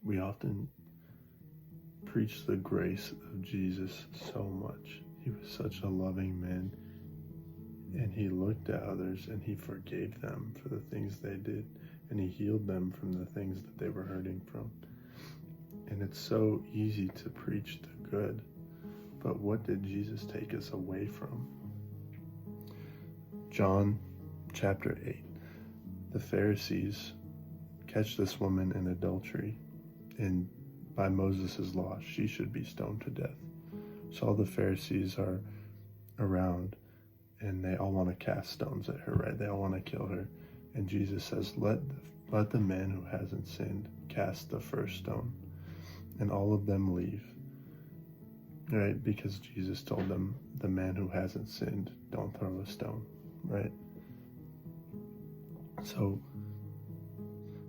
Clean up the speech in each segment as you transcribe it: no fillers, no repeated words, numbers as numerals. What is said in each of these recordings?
We often preach the grace of Jesus so much. He was such a loving man, and he looked at others and he forgave them for the things they did, and he healed them from the things that they were hurting from. And it's so easy to preach the good, but what did Jesus take us away from? John chapter 8. The Pharisees catch this woman in adultery, and by Moses' law, she should be stoned to death. So all the Pharisees are around, and they all want to cast stones at her, right? They all want to kill her. And Jesus says, let the man who hasn't sinned cast the first stone. And all of them leave, right? Because Jesus told them, the man who hasn't sinned, don't throw a stone, right? So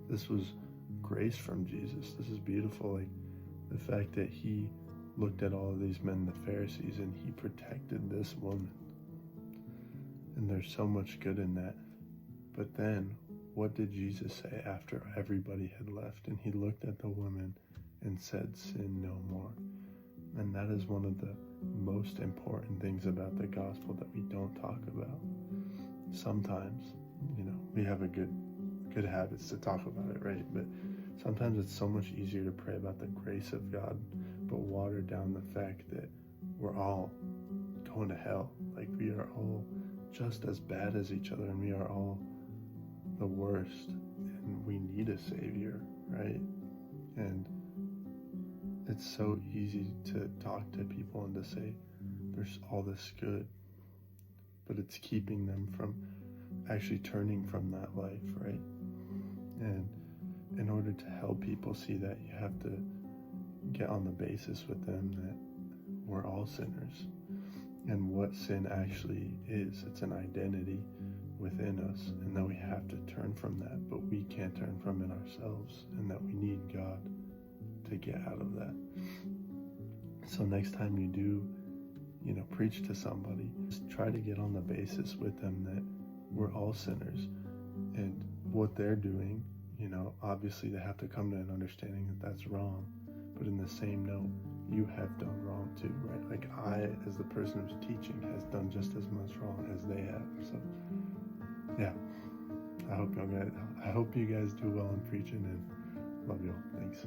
this was grace from Jesus. This is beautiful. Like the fact that he looked at all of these men, the Pharisees, and he protected this woman. And there's so much good in that. But then what did Jesus say after everybody had left? And he looked at the woman and said, sin no more. And that is one of the most important things about the gospel that we don't talk about. Sometimes, we have a good habits to talk about it, right? But sometimes it's so much easier to pray about the grace of God, but water down the fact that we're all going to hell. Like we are all just as bad as each other, and we are all the worst, and we need a savior, right? And it's so easy to talk to people and to say there's all this good, but it's keeping them from actually turning from that life, right? And in order to help people see that, you have to get on the basis with them that we're all sinners, and what sin actually is. It's an identity within us, and that we have to turn from that, but we can't turn from it ourselves, and that we need God to get out of that. So next time you do, preach to somebody, just try to get on the basis with them that we're all sinners, and what they're doing, obviously they have to come to an understanding that that's wrong, but in the same note, you have done wrong too, right? Like I, as the person who's teaching, has done just as much wrong as they have. So yeah, I hope you guys do well in preaching, and love you all. Thanks.